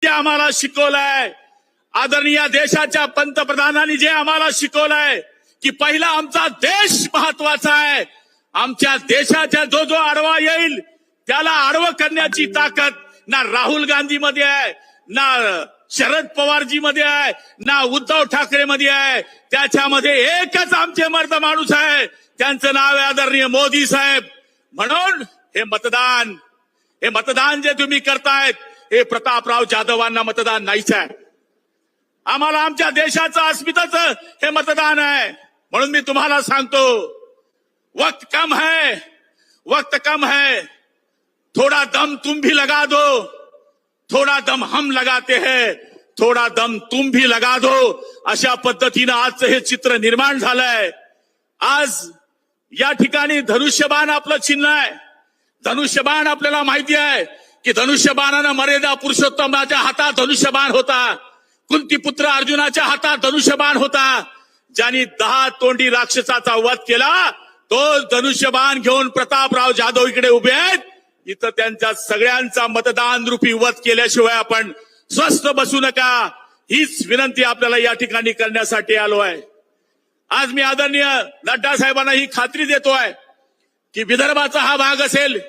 जे आम्हाला शिकवलंय, आदरणीय देशाच्या पंतप्रधानांनी जे आम्हाला शिकवलंय की पहिला आमचा देश महत्वाचा आहे. आमच्या देशाच्या जो जो आडवा येईल त्याला आडवं करण्याची ताकद ना राहुल गांधी मध्ये आहे, ना शरद पवारजी मध्ये आहे, ना उद्धव ठाकरे मध्ये आहे. त्याच्यामध्ये एकच आमचे मर्द माणूस आहे, त्यांचं नाव आहे आदरणीय मोदी साहेब. म्हणून हे मतदान जे तुम्ही करतायत हे प्रतापराव जाधवांना मतदान नाहीच आहे. आम्हाला आमच्या देशाचं अस्मिताचं हे मतदान आहे. म्हणून मी तुम्हाला सांगतो, वक्त कम है, थोड़ा दम तुम भी लगा दो, थोड़ा दम हम लगाते हैं, थोड़ा दम तुम भी लगा दो. अशा पद्धतीनं आजचं हे चित्र निर्माण झालंय. आज या ठिकाणी धनुष्यबाण आपलं चिन्ह आहे. धनुष्यबाण आपल्याला माहिती आहे की धनुष्यबाणानं मर्यादा पुरुषोत्तमाच्या हातात धनुष्यबाण होता, कुंतीपुत्र अर्जुनाच्या हातात धनुष्यबाण होता. ज्यांनी 10 तोंडी राक्षसाचा वध केला तो धनुष्यबाण घेऊन प्रतापराव जाधव इकडे उभे आहेत. इथं त्यांच्या सगळ्यांचा मतदान रूपी वध केल्याशिवाय आपण स्वस्थ बसू नका, हीच विनंती आपल्याला या ठिकाणी करण्यासाठी आलो आहे. आज मी आदरणीय नड्डा साहेबांना ही खात्री देतोय की विदर्भाचा हा भाग असेल,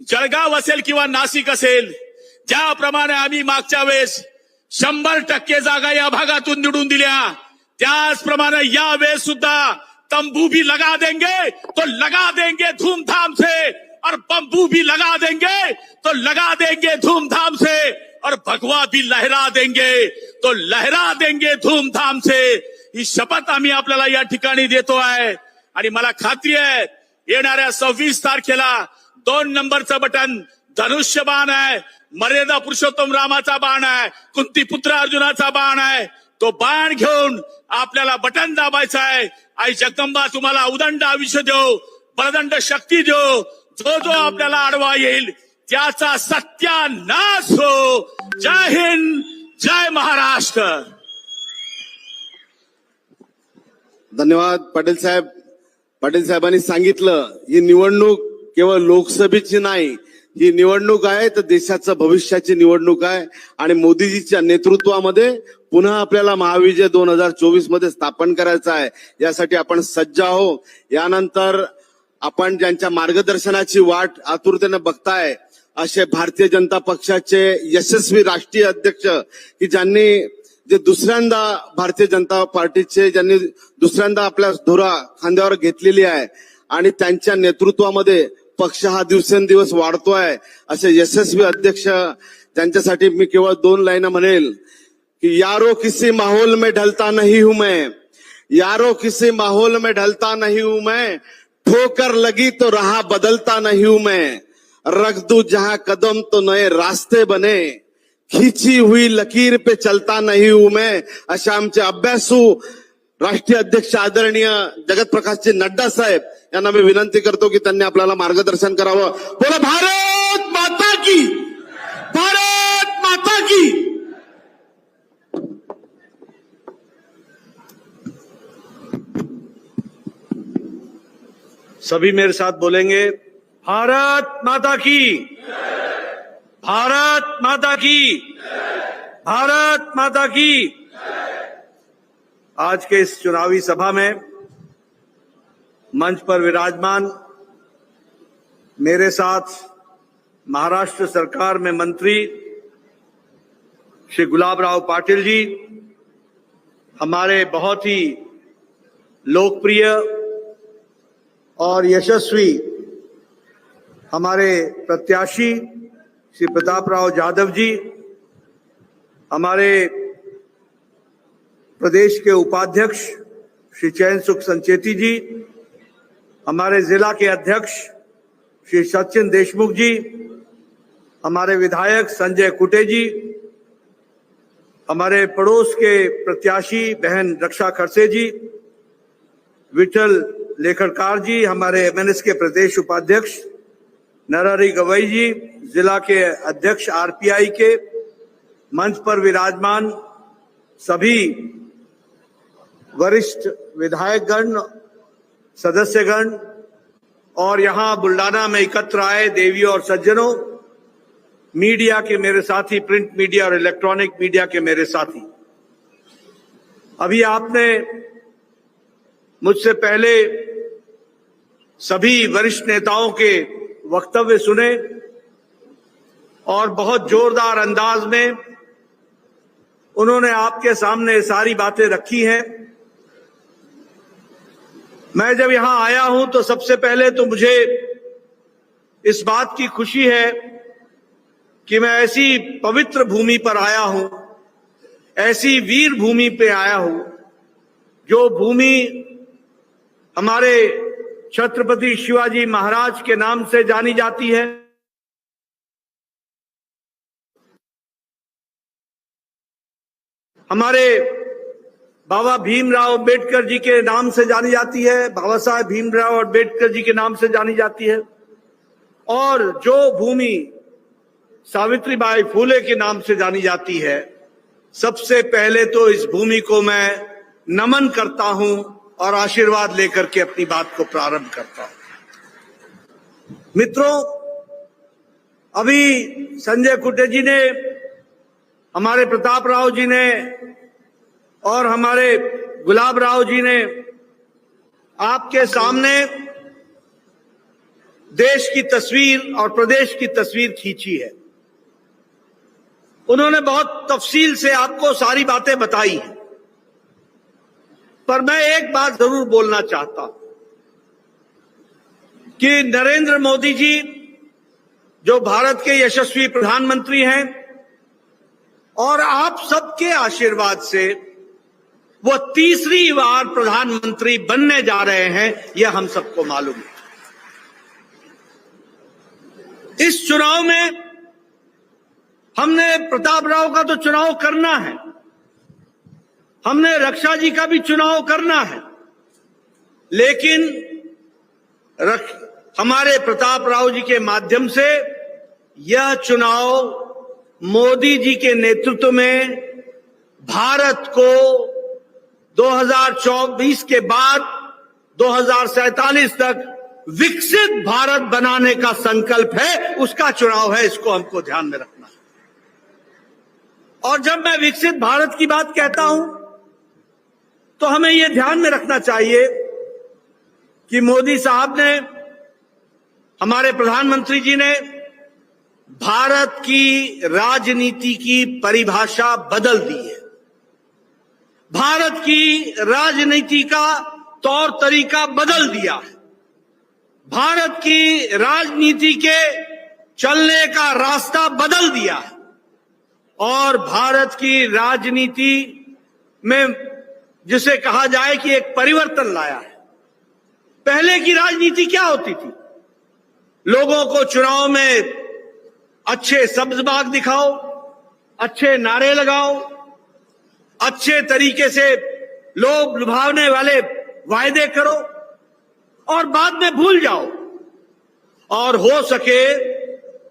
जळगाव असेल किंवा नाशिक असेल, ज्याप्रमाणे आम्ही मागच्या वेळेस 100% जागा या भागातून निवडून दिल्या, त्याचप्रमाणे या वेळेस सुद्धा तंबू भी लगा देंगे तो लगा देंगे धूमधाम से, और बंबू भी लगा देंगे तो लगा देंगे धूमधाम से, और भगवा भी लहरा देंगे तो लहरा देंगे धूमधाम से. ही शपथ आम्ही आपल्याला या ठिकाणी देतो आहे. आणि मला खात्री आहे येणाऱ्या 26 तारखेला 2 नंबरचं बटन धनुष्यबाण आहे, मर्यादा पुरुषोत्तम रामाचा बाण आहे, कुंतीपुत्र अर्जुनाचा बाण आहे. तो बाण घेऊन आपल्याला बटन दाबायचं आहे. आई जगदंबा तुम्हाला उदंड आयुष्य देव, बलदंड शक्ती देव. जो जो आपल्याला आडवा येईल त्याचा सत्यानाश हो. जय हिंद, जय महाराष्ट्र. धन्यवाद पाटील साहेब. पाटील साहेबांनी सांगितलं ही निवडणूक केवळ लोकसभेची नाही, ही निवडणूक आहे तर देशाचं भविष्याची निवडणूक आहे. आणि मोदीजीच्या नेतृत्वामध्ये पुन्हा आपल्याला महाविजय 2024 मध्ये स्थापन करायचं आहे. यासाठी आपण सज्ज आहो. यानंतर आपण ज्यांच्या मार्गदर्शनाची वाट आतुरतेने बघताय असे भारतीय जनता पक्षाचे यशस्वी राष्ट्रीय अध्यक्ष की ज्यांनी जे दुसऱ्यांदा भारतीय जनता पार्टीचे ज्यांनी दुसऱ्यांदा आपल्या धुरा खांद्यावर घेतलेली आहे आणि त्यांच्या नेतृत्वामध्ये पक्ष हा दिवसेंदिवस वाढतोय असे यशस्वी अध्यक्ष, त्यांच्यासाठी मी केवळ 2 लाईन म्हणेल कि यारो किसी माहौल में ढलता नहीं हूं मैं, यारो किसी माहौल में ढलता नहीं हूं मैं, ठोकर लगी तो राह बदलता नहीं हूं मैं, रख दूं जहां कदम तो नए रास्ते बने, खींची हुई लकीर पे चलता नहीं हूं मैं. अशा आमचे अभ्यासू राष्ट्रीय अध्यक्ष आदरणीय जगत प्रकाशजी नड्डा साहेब यांना मी विनंती करतो की त्यांनी आपल्याला मार्गदर्शन करावं. बोला भारत माता की, भारत माता की. सभी मेरे साथ बोलेंगे, भारत माता की, भारत माता की, भारत माता की. आज के इस चुनावी सभा में मंच पर विराजमान मेरे साथ महाराष्ट्र सरकार में मंत्री श्री गुलाबराव पाटिल जी, हमारे बहुत ही लोकप्रिय और यशस्वी हमारे प्रत्याशी श्री प्रतापराव जाधव जी, हमारे प्रदेश के उपाध्यक्ष श्री चैन सुख संचेती जी, हमारे जिला के अध्यक्ष श्री सचिन देशमुख जी, हमारे विधायक संजय कुटे जी, हमारे पड़ोस के प्रत्याशी बहन रक्षा खड़से जी, विठल लेखरकार जी, हमारे एमएनएस के प्रदेश उपाध्यक्ष नरहरि गवई जी, जिला के अध्यक्ष आरपीआई के, मंच पर विराजमान सभी वरिष्ठ विधायकगण, सदस्यगण और यहाँ बुल्डाना में एकत्र आए देवियों और सज्जनों, मीडिया के मेरे साथी, प्रिंट मीडिया और इलेक्ट्रॉनिक मीडिया के मेरे साथी, अभी आपने मुझसे पहले सभी वरिष्ठ नेताओं के वक्तव्य सुने और बहुत जोरदार अंदाज में उन्होंने आपके सामने सारी बातें रखी हैं। मैं जब यहां आया हूं तो सबसे पहले तो मुझे इस बात की खुशी है कि मैं ऐसी पवित्र भूमि पर आया हूं, ऐसी वीर भूमि पे आया हूं, जो भूमि हमारे छत्रपति शिवाजी महाराज के नाम से जानी जाती है, हमारे बाबा भीमराव अंबेडकर जी के नाम से जानी जाती है, बाबा साहेब भीमराव अंबेडकर जी के नाम से जानी जाती है, और जो भूमि सावित्रीबाई फूले के नाम से जानी जाती है, सबसे पहले तो इस भूमि को मैं नमन करता हूं और आशीर्वाद लेकर के अपनी बात को प्रारंभ करता हूं। मित्रों, अभी संजय कुटे जी ने, हमारे प्रताप राव जी ने और हमारे गुलाब राव जी ने आपके सामने देश की तस्वीर और प्रदेश की तस्वीर खींची है। उन्होंने बहुत तफसील से आपको सारी बातें बताई हैं, पर मैं एक बात जरूर बोलना चाहता हूं कि नरेंद्र मोदी जी जो भारत के यशस्वी प्रधानमंत्री हैं और आप सबके आशीर्वाद से वो तीसरी बार प्रधानमंत्री बनने जा रहे हैं, यह हम सबको मालूम है। इस चुनाव में हमने प्रताप राव का तो चुनाव करना है, हमने रक्षा जी का भी चुनाव करना है, लेकिन हमारे प्रताप राव जी के माध्यम से यह चुनाव मोदी जी के नेतृत्व में भारत को 2024 के बाद 2047 तक विकसित भारत बनाने का संकल्प है, उसका चुनाव है। इसको हमको ध्यान में रखना है। और जब मैं विकसित भारत की बात कहता हूं तो हमें यह ध्यान में रखना चाहिए कि मोदी साहब ने, हमारे प्रधानमंत्री जी ने भारत की राजनीति की परिभाषा बदल दी है। भारत की राजनीति का तौर तरीका बदल दिया है। भारत की राजनीति के चलने का रास्ता बदल दिया है और भारत की राजनीति में जिसे कहा जाए कि एक परिवर्तन लाया है। पहले की राजनीति क्या होती थी? लोगों को चुनाव में अच्छे सब्ज बाग दिखाओ, अच्छे नारे लगाओ, अच्छे तरीके से लोभ लुभावने वाले वायदे करो और बाद में भूल जाओ, और हो सके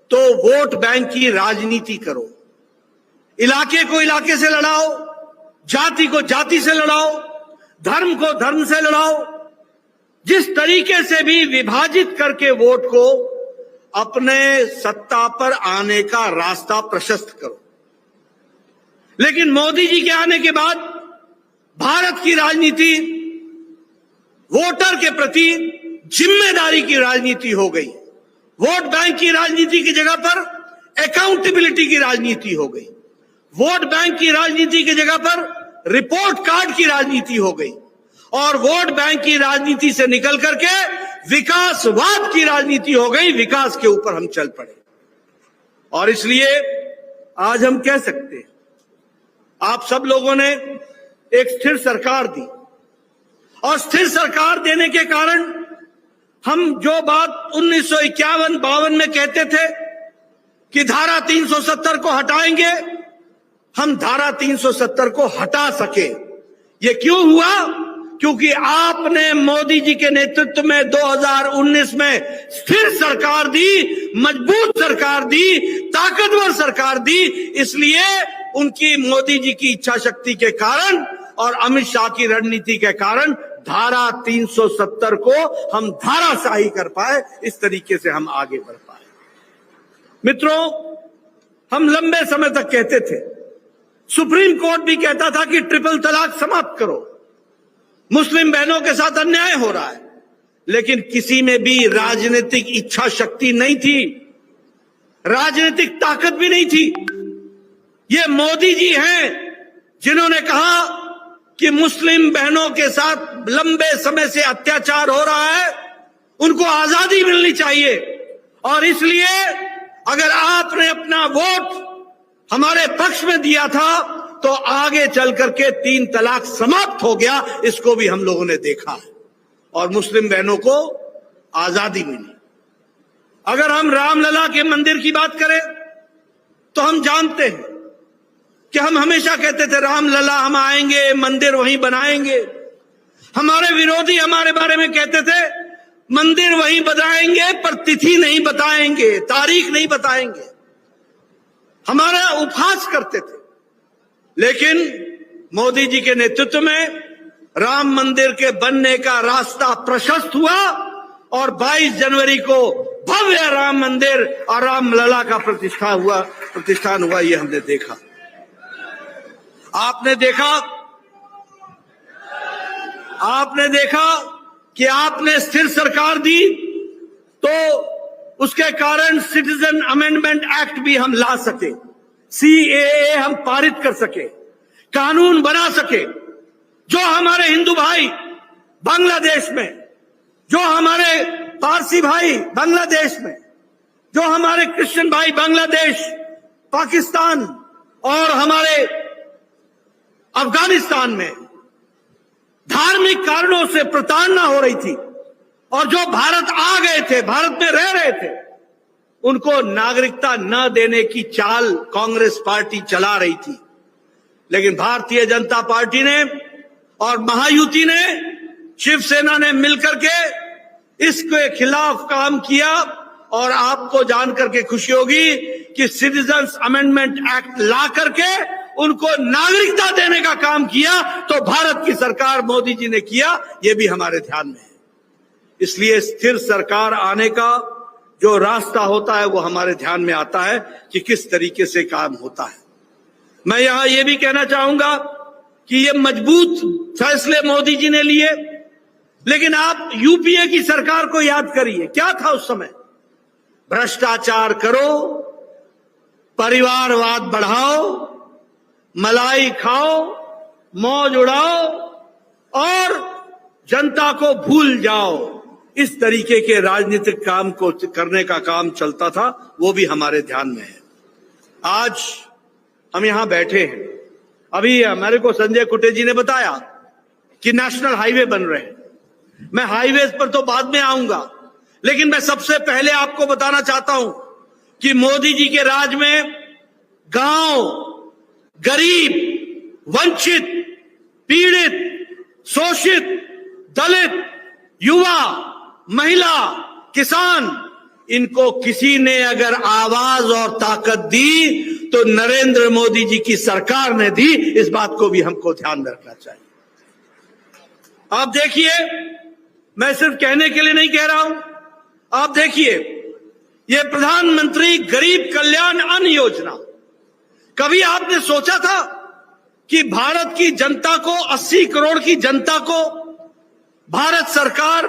तो वोट बैंक की राजनीति करो। इलाके को इलाके से लड़ाओ, जाति को जाति से लड़ाओ, धर्म को धर्म से लड़ाओ, जिस तरीके से भी विभाजित करके वोट को अपने सत्ता पर आने का रास्ता प्रशस्त करो। लेकिन मोदी जी के आने के बाद भारत की राजनीति वोटर के प्रति जिम्मेदारी की राजनीति हो गई। वोट बैंक की राजनीति की जगह पर अकाउंटेबिलिटी की राजनीति हो गई। वोट बैंक की राजनीति की जगह पर रिपोर्ट कार्ड की राजनीति हो गई और वोट बैंक की राजनीति से निकल करके विकासवाद की राजनीति हो गई। विकास के ऊपर हम चल पड़े और इसलिए आज हम कह सकते हैं, आप सब लोगों ने एक स्थिर सरकार दी और स्थिर सरकार देने के कारण हम जो बात 1951-52 में कहते थे कि धारा 370 को हटाएंगे, हम धारा 370 को हटा सके। ये क्यों हुआ? क्योंकि आपने मोदी जी के नेतृत्व में 2019 में स्थिर सरकार दी, मजबूत सरकार दी, ताकतवर सरकार दी। इसलिए उनकी, मोदी जी की इच्छा शक्ति के कारण और अमित शाह की रणनीति के कारण धारा 370 को हम धाराशाही कर पाए। इस तरीके से हम आगे बढ़ पाए। मित्रों, हम लंबे समय तक कहते थे, सुप्रीम कोर्ट भी कहता था कि ट्रिपल तलाक समाप्त करो, मुस्लिम बहनों के साथ अन्याय हो रहा है, लेकिन किसी में भी राजनीतिक इच्छा शक्ति नहीं थी, राजनीतिक ताकत भी नहीं थी। ये मोदी जी हैं जिन्होंने कहा कि मुस्लिम बहनों के साथ लंबे समय से अत्याचार हो रहा है, उनको आजादी मिलनी चाहिए, और इसलिए अगर आपने अपना वोट हमारे पक्ष में दिया था तो आगे चल करके 3 तलाक समाप्त हो गया। इसको भी हम लोगों ने देखा है और मुस्लिम बहनों को आजादी मिली। अगर हम रामलला के मंदिर की बात करें तो हम जानते हैं कि हम हमेशा कहते थे रामलला हम आएंगे, मंदिर वहीं बनाएंगे। हमारे विरोधी हमारे बारे में कहते थे मंदिर वहीं बनाएंगे पर तिथि नहीं बताएंगे, तारीख नहीं बताएंगे, हमारा उपहास करते थे। लेकिन मोदी जी के नेतृत्व में राम मंदिर के बनने का रास्ता प्रशस्त हुआ और 22 जनवरी को भव्य राम मंदिर और रामलला का प्रतिष्ठान हुआ। ये हमने देखा। आपने देखा कि आपने स्थिर सरकार दी तो उसके कारण सिटीजन अमेंडमेंट एक्ट भी हम ला सके, CAA हम पारित कर सके, कानून बना सके। जो हमारे हिंदू भाई बांग्लादेश में, जो हमारे पारसी भाई बांग्लादेश में, जो हमारे क्रिश्चियन भाई बांग्लादेश, पाकिस्तान और हमारे अफगानिस्तान में धार्मिक कारणों से प्रताड़ना हो रही थी और जो भारत आ गए थे, भारत में रह रहे थे, उनको नागरिकता न देने की चाल कांग्रेस पार्टी चला रही थी। लेकिन भारतीय जनता पार्टी ने और महायुति ने, शिवसेना ने मिलकर के इसके खिलाफ काम किया और आपको जानकर के खुशी होगी कि सिटीजन्स अमेंडमेंट एक्ट ला करके उनको नागरिकता देने का काम किया। तो भारत की सरकार मोदी जी ने किया, यह भी हमारे ध्यान में है। इसलिए स्थिर सरकार आने का जो रास्ता होता है वो हमारे ध्यान में आता है कि किस तरीके से काम होता है। मैं यहां ये भी कहना चाहूंगा कि ये मजबूत फैसले मोदी जी ने लिए, लेकिन आप यूपीए की सरकार को याद करिए, क्या था उस समय? भ्रष्टाचार करो, परिवारवाद बढ़ाओ, मलाई खाओ, मौज उड़ाओ और जनता को भूल जाओ। इस तरीके के राजनीतिक काम को करने का काम चलता था, वो भी हमारे ध्यान में है। आज हम यहां बैठे हैं, अभी मेरे को संजय कुटे जी ने बताया कि नेशनल हाईवे बन रहे हैं। मैं हाईवेज पर तो बाद में आऊंगा, लेकिन मैं सबसे पहले आपको बताना चाहता हूं कि मोदी जी के राज में गांव, गरीब, वंचित, पीड़ित, शोषित, दलित, युवा, महिला, किसान, इनको किसी ने अगर आवाज और ताकत दी तो नरेंद्र मोदी जी की सरकार ने दी। इस बात को भी हमको ध्यान में रखना चाहिए। आप देखिए, मैं सिर्फ कहने के लिए नहीं कह रहा हूं, आप देखिए ये प्रधानमंत्री गरीब कल्याण अन्न योजना, कभी आपने सोचा था कि भारत की जनता को, 80 करोड़ की जनता को भारत सरकार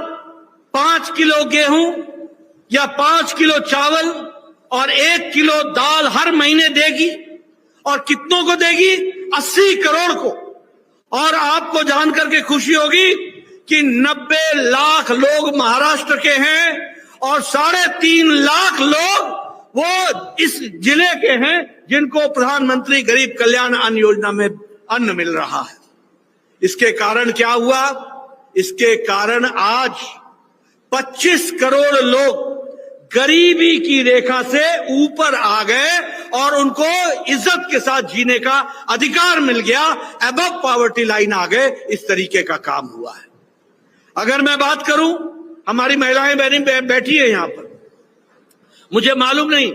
5 किलो गेहूं या 5 किलो चावल और 1 किलो दाल हर महीने देगी? और कितनों को देगी? 80 करोड़ को। और आपको जानकर के खुशी होगी कि 90 लाख लोग महाराष्ट्र के हैं और 3.5 लाख लोग वो इस जिले के हैं जिनको प्रधानमंत्री गरीब कल्याण अन्न योजना में अन्न मिल रहा है। इसके कारण क्या हुआ? इसके कारण आज 25 करोड़ लोग गरीबी की रेखा से ऊपर आ गए और उनको इज्जत के साथ जीने का अधिकार मिल गया, अबव पॉवर्टी लाइन आ गए। इस तरीके का काम हुआ है। अगर मैं बात करूं, हमारी महिलाएं बहनें बैठी है यहां पर, मुझे मालूम नहीं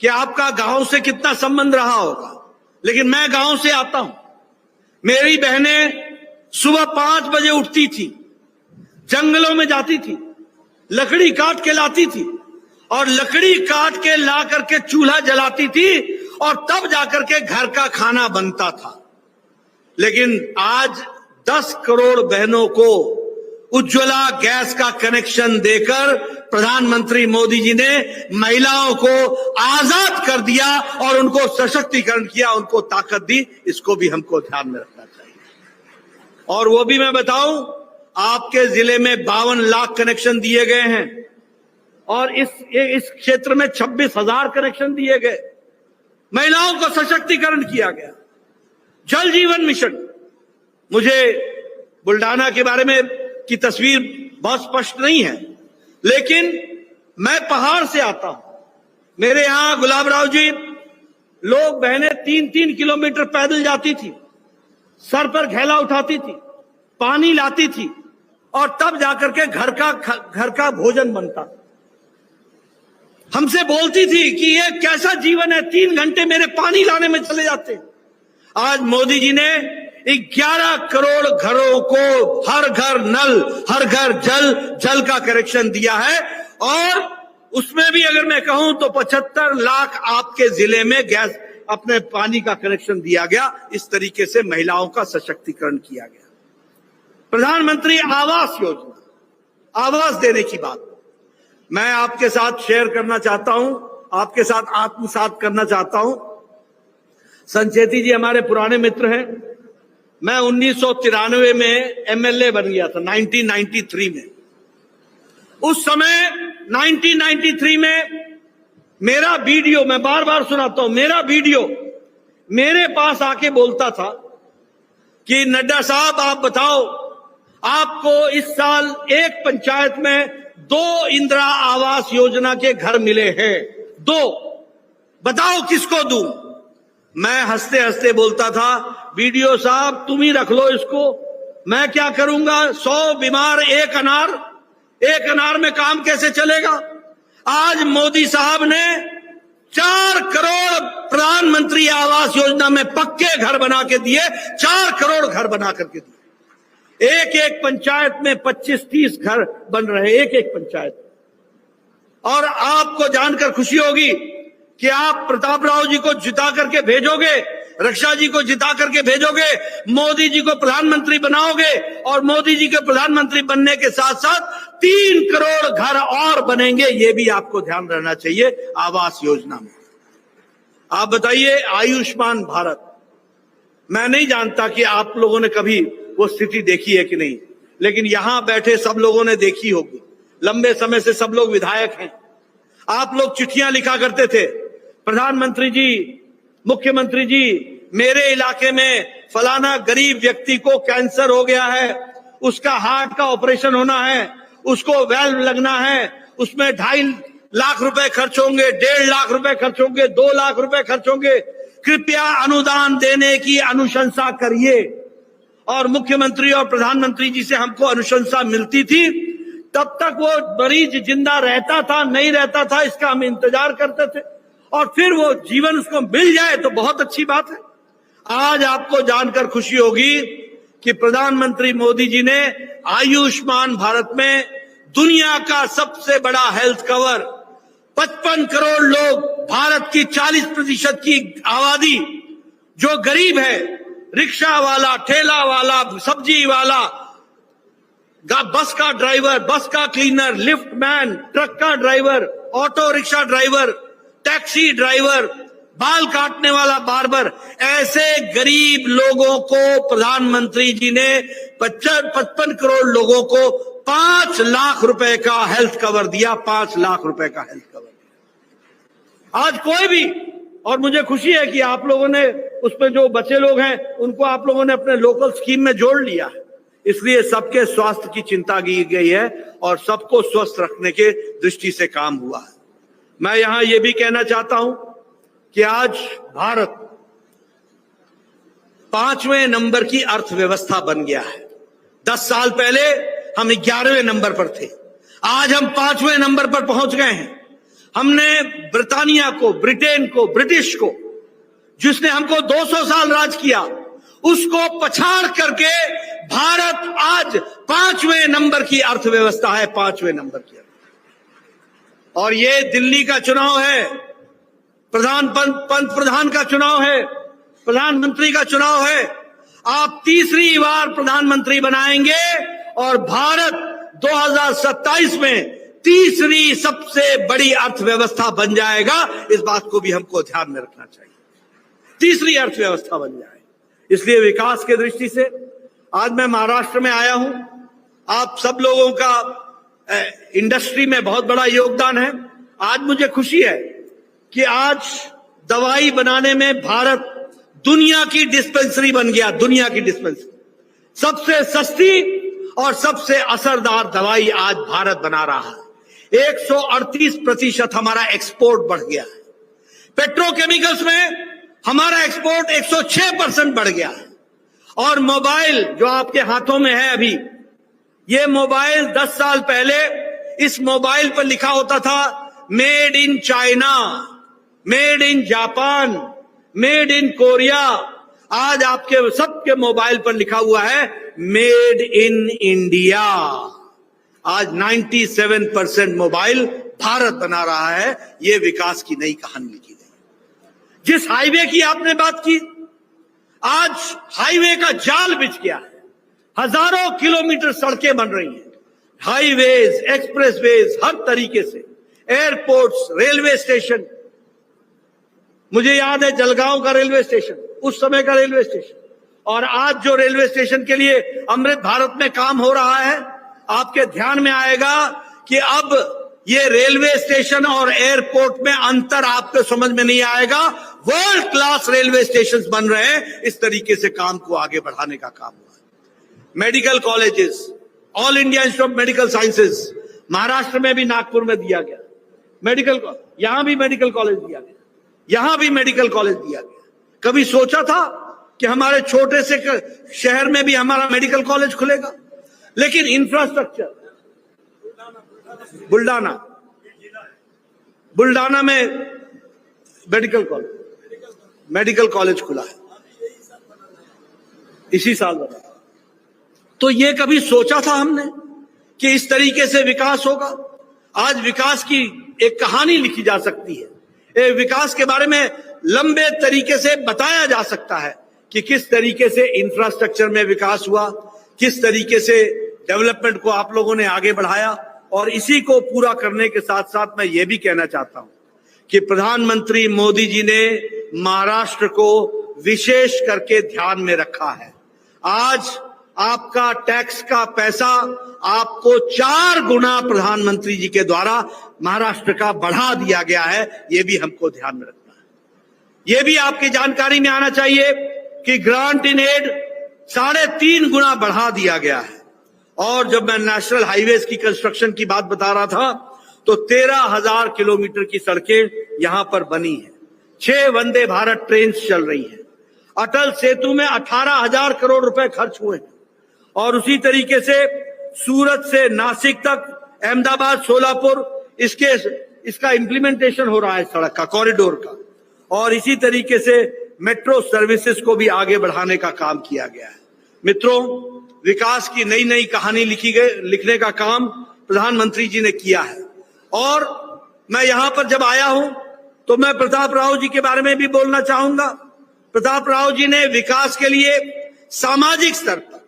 कि आपका गांव से कितना संबंध रहा होगा, लेकिन मैं गांव से आता हूं। मेरी बहनें सुबह 5 बजे उठती थी, जंगलों में जाती थी, लकड़ी काट के लाती थी और लकड़ी काट के ला करके चूल्हा जलाती थी और तब जाकर के घर का खाना बनता था। लेकिन आज 10 करोड़ बहनों को उज्ज्वला गैस का कनेक्शन देकर प्रधानमंत्री मोदी जी ने महिलाओं को आजाद कर दिया और उनको सशक्तिकरण किया, उनको ताकत दी। इसको भी हमको ध्यान में रखना चाहिए। और वो भी मैं बताऊं, आपके जिले में 52 लाख कनेक्शन दिए गए हैं और इस क्षेत्र में 26,000 कनेक्शन दिए गए। महिलाओं को सशक्तिकरण किया गया। जल जीवन मिशन, मुझे बुल्डाना के बारे में की तस्वीर बहुत स्पष्ट नहीं है, लेकिन मैं पहाड़ से आता हूं। मेरे यहां गुलाबराव जी, लोग बहनें 3-3 किलोमीटर पैदल जाती थी, सर पर घेला उठाती थी, पानी लाती थी और तब जाकर के घर का भोजन बनता। हमसे बोलती थी कि ये कैसा जीवन है, 3 घंटे मेरे पानी लाने में चले जाते। आज मोदी जी ने 11 करोड़ घरों को हर घर नल, हर घर जल का कनेक्शन दिया है। और उसमें भी अगर मैं कहूं तो 75 लाख आपके जिले में गैस अपने पानी का कनेक्शन दिया गया। इस तरीके से महिलाओं का सशक्तिकरण किया गया। प्रधानमंत्री आवास योजना, आवास देने की बात मैं आपके साथ शेयर करना चाहता हूं, आपके साथ आत्मसात करना चाहता हूं। संचेती जी हमारे पुराने मित्र हैं। मैं 1993 में एमएलए बन गया था, 1993 में। उस समय 1993 में मेरा वीडियो, मैं बार बार सुनाता हूं, मेरा वीडियो मेरे पास आके बोलता था कि नड्डा साहब आप बताओ, आपको इस साल एक पंचायत में 2 इंदिरा आवास योजना के घर मिले हैं, 2, बताओ किसको दूं। मैं हंसते हंसते बोलता था, वीडियो साहब तुम ही रख लो इसको, मैं क्या करूंगा, 100 बीमार एक अनार में काम कैसे चलेगा। आज मोदी साहब ने 4 करोड़ प्रधानमंत्री आवास योजना में पक्के घर बना के दिए, 4 करोड़ घर बना करके दिए। एक पंचायत में 25-30 घर बन रहे, एक पंचायत। और आपको जानकर खुशी होगी कि आप प्रताप राव जी को जिता करके भेजोगे, रक्षा जी को जिता करके भेजोगे, मोदी जी को प्रधानमंत्री बनाओगे और मोदी जी के प्रधानमंत्री बनने के साथ साथ 3 करोड़ घर और बनेंगे। ये भी आपको ध्यान रहना चाहिए आवास योजना में। आप बताइए, आयुष्मान भारत, मैं नहीं जानता कि आप लोगों ने कभी वो स्थिति देखी है कि नहीं, लेकिन यहां बैठे सब लोगों ने देखी होगी। लंबे समय से सब लोग विधायक हैं। आप लोग चिट्ठियां लिखा करते थे, प्रधानमंत्री जी, मुख्यमंत्री जी, मेरे इलाके में फलाना गरीब व्यक्ति को कैंसर हो गया है, उसका हार्ट का ऑपरेशन होना है, उसको वेल्व लगना है, उसमें 2.5 लाख रुपए खर्च होंगे, 1.5 लाख रुपए खर्च होंगे, 2 लाख रुपए खर्च होंगे, कृपया अनुदान देने की अनुशंसा करिए। और मुख्यमंत्री और प्रधानमंत्री जी से हमको अनुशंसा मिलती थी। तब तक वो मरीज जिंदा रहता था, नहीं रहता था, इसका हम इंतजार करते थे, और फिर वो जीवन उसको मिल जाए तो बहुत अच्छी बात है। आज आपको जानकर खुशी होगी कि प्रधानमंत्री मोदी जी ने आयुष्मान भारत में दुनिया का सबसे बड़ा हेल्थ कवर, 55 करोड़ लोग, भारत की 40% की आबादी जो गरीब है, रिक्शा वाला, ठेला वाला, सब्जी वाला, बस का ड्राइवर, बस का क्लीनर, लिफ्ट मैन, ट्रक का driver, auto rickshaw driver, taxi driver, बाल काटने वाला बार्बर, ऐसे गरीब लोगों को प्रधानमंत्री जी ने 55 करोड़ लोगों को 5 लाख रुपए का हेल्थ कवर दिया, 5 लाख रुपए का हेल्थ कवर दिया। आज कोई भी, और मुझे खुशी है कि आप लोगों ने उसमें जो बचे लोग हैं उनको आप लोगों ने अपने लोकल स्कीम में जोड़ लिया है, इसलिए सबके स्वास्थ्य की चिंता की गई है और सबको स्वस्थ रखने के दृष्टि से काम हुआ है। मैं यहां यह भी कहना चाहता हूं कि आज भारत 5वें नंबर की अर्थव्यवस्था बन गया है। 10 साल पहले हम 11वें नंबर पर थे, आज हम 5वें नंबर पर पहुंच गए हैं। हमने ब्रिटानिया को, ब्रिटेन को, ब्रिटिश को, जिसने हमको 200 साल राज किया, उसको पछाड़ करके भारत आज 5वें नंबर की अर्थव्यवस्था है, 5वें नंबर की। और ये दिल्ली का चुनाव है, प्रधान का चुनाव है, प्रधानमंत्री का चुनाव है। आप तीसरी बार प्रधानमंत्री बनाएंगे और भारत 2027 में तीसरी सबसे बड़ी अर्थव्यवस्था बन जाएगा। इस बात को भी हमको ध्यान में रखना चाहिए, तीसरी अर्थव्यवस्था बन जाए। इसलिए विकास के दृष्टि से आज मैं महाराष्ट्र में आया हूं। आप सब लोगों का इंडस्ट्री में बहुत बड़ा योगदान है। आज मुझे खुशी है कि आज दवाई बनाने में भारत दुनिया की डिस्पेंसरी बन गया। दुनिया की डिस्पेंसरी, सबसे सस्ती और सबसे असरदार दवाई आज भारत बना रहा है। 138% हमारा एक्सपोर्ट बढ़ गया है। पेट्रोकेमिकल्स में हमारा एक्सपोर्ट 106% बढ़ गया है। और मोबाइल जो आपके हाथों में है अभी, ये मोबाइल 10 साल पहले इस मोबाइल पर लिखा होता था made in China, made in Japan, made in Korea. आज आपके सबके मोबाइल पर लिखा हुआ है मेड इन इंडिया। आज 97% मोबाइल भारत बना रहा है। ये विकास की नई कहानी लिखी गई। जिस हाईवे की आपने बात की, आज हाईवे का जाल बिछ गया है। हजारों किलोमीटर सड़कें बन रही हैं, हाईवेज, एक्सप्रेसवेज, हर तरीके से, एयरपोर्ट्स, रेलवे स्टेशन। मुझे याद है जलगांव का रेलवे स्टेशन, उस समय का रेलवे स्टेशन, और आज जो रेलवे स्टेशन के लिए अमृत भारत में काम हो रहा है, आपके ध्यान में आएगा कि अब ये रेलवे स्टेशन और एयरपोर्ट में अंतर आपको समझ में नहीं आएगा। वर्ल्ड क्लास रेलवे स्टेशन बन रहे हैं। इस तरीके से काम को आगे बढ़ाने का काम हुआ है। Medical colleges, all India institute of medical sciences Maharashtra में भी नागपुर में दिया गया मेडिकल, यहां भी मेडिकल कॉलेज दिया गया, यहां भी मेडिकल कॉलेज दिया गया। कभी सोचा था कि हमारे छोटे से शहर में भी हमारा मेडिकल कॉलेज खुलेगा? लेकिन इंफ्रास्ट्रक्चर, बुल्डाना में मेडिकल कॉलेज खुला है, इसी साल बना। तो ये कभी सोचा था हमने कि इस तरीके से विकास होगा? आज विकास की एक कहानी लिखी जा सकती है। विकास के बारे में लंबे तरीके से बताया जा सकता है कि किस तरीके से इंफ्रास्ट्रक्चर में विकास हुआ, किस तरीके से डेवलपमेंट को आप लोगों ने आगे बढ़ाया। और इसी को पूरा करने के साथ साथ मैं ये भी कहना चाहता हूं कि प्रधानमंत्री मोदी जी ने महाराष्ट्र को विशेष करके ध्यान में रखा है। आज आपका टैक्स का पैसा आपको 4 गुना प्रधानमंत्री जी के द्वारा महाराष्ट्र का बढ़ा दिया गया है। ये भी हमको ध्यान में रखना है। ये भी आपकी जानकारी में आना चाहिए कि ग्रांट इन एड 3.5 गुना बढ़ा दिया गया है। और जब मैं नेशनल हाईवेज की कंस्ट्रक्शन की बात बता रहा था तो 13,000 किलोमीटर की सड़कें यहां पर बनी है। 6 वंदे भारत ट्रेन चल रही है। अटल सेतु में 18,000 करोड़ रुपए खर्च हुए हैं। और उसी तरीके से सूरत से नासिक तक, अहमदाबाद, सोलापुर, इसका इंप्लीमेंटेशन हो रहा है, सड़क का, कॉरिडोर का। और इसी तरीके से मेट्रो सर्विसेज को भी आगे बढ़ाने का काम किया गया है। मित्रों, विकास की नई नई कहानी लिखने का काम प्रधानमंत्री जी ने किया है। और मैं यहां पर जब आया हूं तो मैं प्रताप राव जी के बारे में भी बोलना चाहूंगा। प्रताप राव जी ने विकास के लिए सामाजिक स्तर पर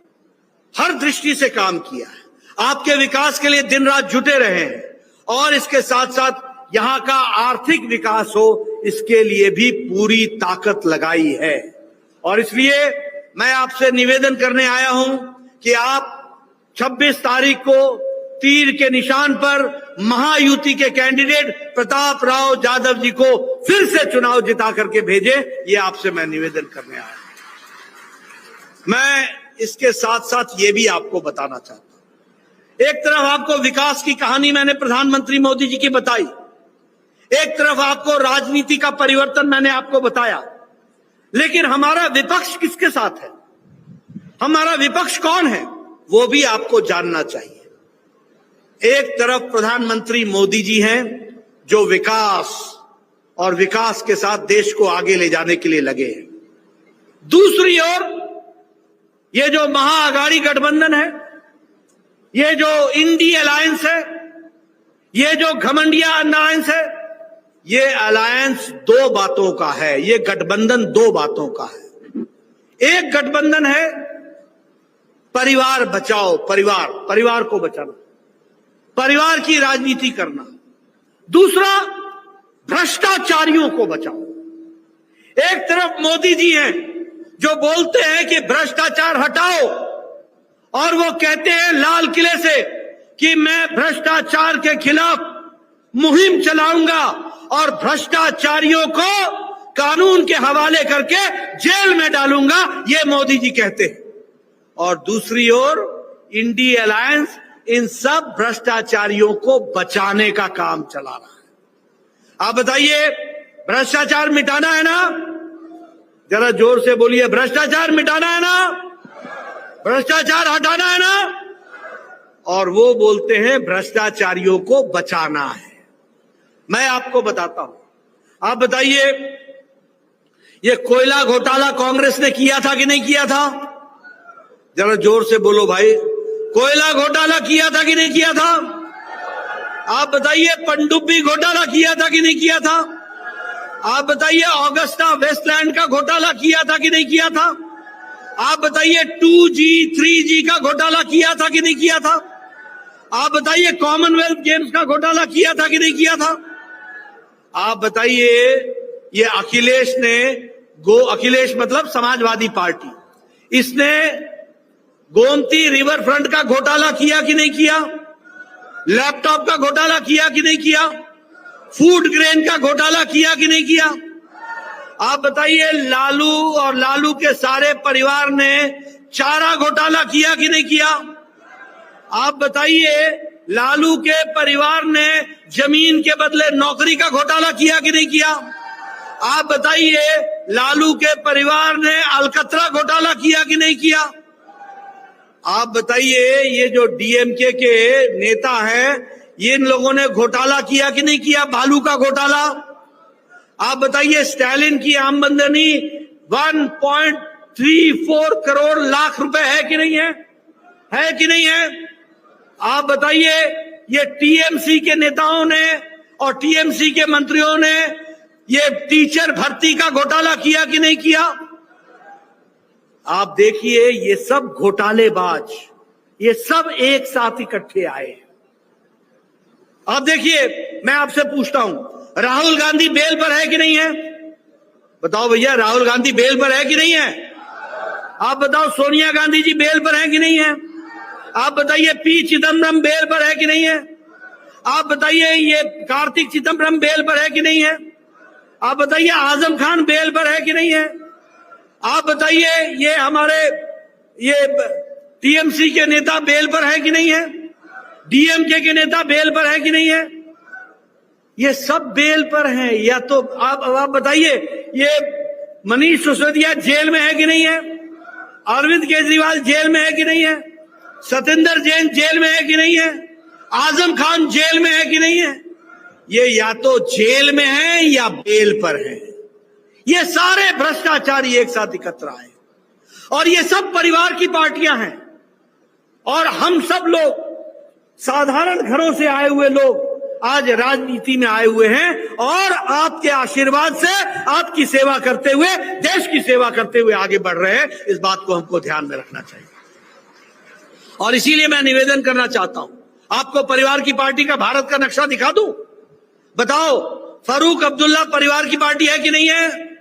हर दृष्टि से काम किया है। आपके विकास के लिए दिन रात जुटे रहे हैं। और इसके साथ साथ यहां का आर्थिक विकास हो, इसके लिए भी पूरी ताकत लगाई है। और इसलिए मैं आपसे निवेदन करने आया हूं कि आप 26 तारीख को तीर के निशान पर महायुति के कैंडिडेट प्रताप राव यादव जी को फिर से चुनाव जिता करके भेजे। ये आपसे मैं निवेदन करने आया हूं। मैं इसके साथ साथ ये भी आपको बताना चाहता हूं, एक तरफ आपको विकास की कहानी मैंने प्रधानमंत्री मोदी जी की बताई, एक तरफ आपको राजनीति का परिवर्तन मैंने आपको बताया, लेकिन हमारा विपक्ष किसके साथ है, हमारा विपक्ष कौन है, वो भी आपको जानना चाहिए। एक तरफ प्रधानमंत्री मोदी जी हैं जो विकास और विकास के साथ देश को आगे ले जाने के लिए लगे हैं। दूसरी ओर ये जो महाअघाड़ी गठबंधन है, ये जो इंडी अलायंस है, ये जो घमंडिया अलायंस है, ये अलायंस दो बातों का है, ये गठबंधन दो बातों का है। एक गठबंधन है परिवार बचाओ, परिवार को बचाना, परिवार की राजनीति करना। दूसरा भ्रष्टाचारियों को बचाओ। एक तरफ मोदी जी हैं जो बोलते हैं कि भ्रष्टाचार हटाओ, और वो कहते हैं लाल किले से कि मैं भ्रष्टाचार के खिलाफ मुहिम चलाऊंगा और भ्रष्टाचारियों को कानून के हवाले करके जेल में डालूंगा, ये मोदी जी कहते हैं। और दूसरी ओर इंडी अलायंस इन सब भ्रष्टाचारियों को बचाने का काम चला रहा है। आप बताइए, भ्रष्टाचार मिटाना है ना? जरा जोर से बोलिए, भ्रष्टाचार मिटाना है ना? भ्रष्टाचार हटाना है ना? और वो बोलते हैं भ्रष्टाचारियों को बचाना है। मैं आपको बताता हूं, आप बताइए, ये कोयला घोटाला कांग्रेस ने किया था कि नहीं किया था? जरा जोर से बोलो भाई, कोयला घोटाला किया था कि नहीं किया था? आप बताइए, पनडुब्बी घोटाला किया था कि नहीं किया था? आप बताइए, ऑगस्टा वेस्टलैंड का घोटाला किया था कि नहीं किया था? आप बताइए, 2G 3G का घोटाला किया था कि नहीं किया था? आप बताइए, कॉमनवेल्थ गेम्स का घोटाला किया था कि नहीं किया था? आप बताइए, ये अखिलेश ने अखिलेश मतलब समाजवादी पार्टी, इसने गोमती रिवर फ्रंट का घोटाला किया कि नहीं किया? लैपटॉप का घोटाला किया कि नहीं किया? फूड ग्रेन का घोटाला किया कि नहीं किया? आप बताइए, लालू और लालू के सारे परिवार ने चारा घोटाला किया कि नहीं किया? आप बताइए, लालू के परिवार ने जमीन के बदले नौकरी का घोटाला किया कि नहीं किया? आप बताइए, लालू के परिवार ने अलकतरा घोटाला किया कि नहीं किया? आप बताइए, ये जो डीएमके के नेता हैं, ये इन लोगों ने घोटाला किया कि नहीं किया, बालू का घोटाला? आप बताइए, स्टालिन की आमदनी 1.34 करोड़ लाख रुपए है कि नहीं है? है कि नहीं है? आप बताइए, ये टीएमसी के नेताओं ने और टीएमसी के मंत्रियों ने ये टीचर भर्ती का घोटाला किया कि नहीं किया? आप देखिए, ये सब घोटालेबाज, ये सब एक साथ इकट्ठे आए। आप देखिए, मैं आपसे पूछता हूं, राहुल गांधी बेल पर है कि नहीं है? बताओ भैया, राहुल गांधी बेल पर है कि नहीं है? आप बताओ, सोनिया गांधी जी बेल पर है कि नहीं है? आप बताइए, पी चिदम्बरम बेल पर है कि नहीं है? आप बताइए, ये कार्तिक चिदम्बरम बेल पर है कि नहीं है? आप बताइए, आजम खान बेल पर है कि नहीं है? आप बताइए, ये हमारे ये टीएमसी के नेता बेल पर है कि नहीं है? डीएमके के नेता बेल पर है कि नहीं है? ये सब बेल पर हैं। या तो आप बताइए, ये मनीष सिसोदिया जेल में है कि नहीं है? अरविंद केजरीवाल जेल में है कि नहीं है? सत्येंद्र जैन जेल में है कि नहीं है? आजम खान जेल में है कि नहीं है? ये या तो जेल में है या बेल पर है। ये सारे भ्रष्टाचारी एक साथ एकत्र आए, और ये सब परिवार की पार्टियां हैं, और हम सब लोग साधारण घरों से आए हुए लोग आज राजनीति में आए हुए हैं, और आपके आशीर्वाद से, आपकी सेवा करते हुए, देश की सेवा करते हुए आगे बढ़ रहे हैं। इस बात को हमको ध्यान में रखना चाहिए। और इसीलिए मैं निवेदन करना चाहता हूं, आपको परिवार की पार्टी का भारत का नक्शा दिखा दूं। बताओ, फारूक अब्दुल्ला परिवार की पार्टी है कि नहीं है?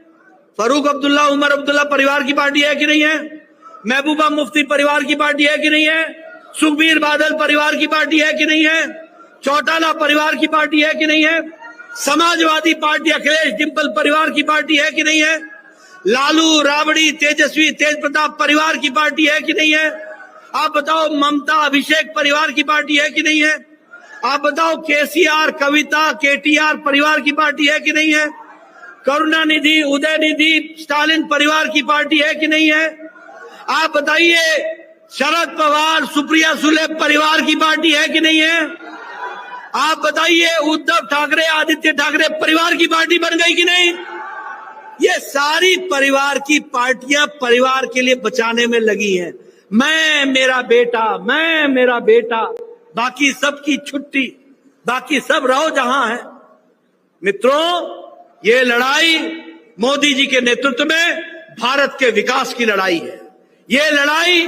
फारूक अब्दुल्ला, उमर अब्दुल्ला परिवार की पार्टी है कि नहीं है? महबूबा मुफ्ती परिवार की पार्टी है कि नहीं है? सुखबीर बादल परिवार की पार्टी है कि नहीं है? चौटाला परिवार की पार्टी है कि नहीं है? समाजवादी पार्टी अखिलेश डिंपल परिवार की पार्टी है कि नहीं है? लालू, राबड़ी, तेजस्वी, तेज प्रताप परिवार की पार्टी है कि नहीं है? आप बताओ, ममता, अभिषेक परिवार की पार्टी है कि नहीं है? आप बताओ, केसीआर, कविता, केटीआर परिवार की पार्टी है कि नहीं है? करुणानिधि, उदयनिधि, स्टालिन परिवार की पार्टी है कि नहीं है? आप बताइए, शरद पवार, सुप्रिया सुले परिवार की पार्टी है कि नहीं है? आप बताइए, उद्धव ठाकरे, आदित्य ठाकरे परिवार की पार्टी बन गई कि नहीं? ये सारी परिवार की पार्टियां परिवार के लिए बचाने में लगी हैं। मैं मेरा बेटा, बाकी सबकी छुट्टी, बाकी सब रहो जहां है। मित्रों, ये लड़ाई मोदी जी के नेतृत्व में भारत के विकास की लड़ाई है। ये लड़ाई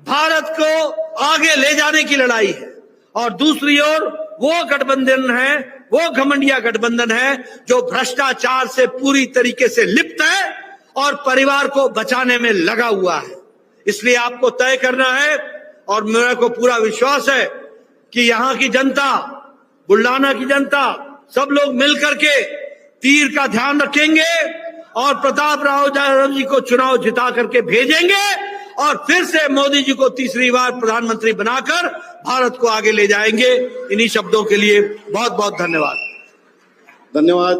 भारत को आगे ले जाने की लड़ाई है। और दूसरी ओर वो गठबंधन है, वो घमंडिया गठबंधन है जो भ्रष्टाचार से पूरी तरीके से लिप्त है और परिवार को बचाने में लगा हुआ है। इसलिए आपको तय करना है, और मेरे को पूरा विश्वास है कि यहाँ की जनता, बुल्डाना की जनता, सब लोग मिलकर के तीर का ध्यान रखेंगे और प्रताप राव जी को चुनाव जिता करके भेजेंगे और फिर से मोदी जी को तीसरी बार प्रधानमंत्री बनाकर भारत को आगे ले जाएंगे। इन्हीं शब्दों के लिए बहुत बहुत धन्यवाद। धन्यवाद।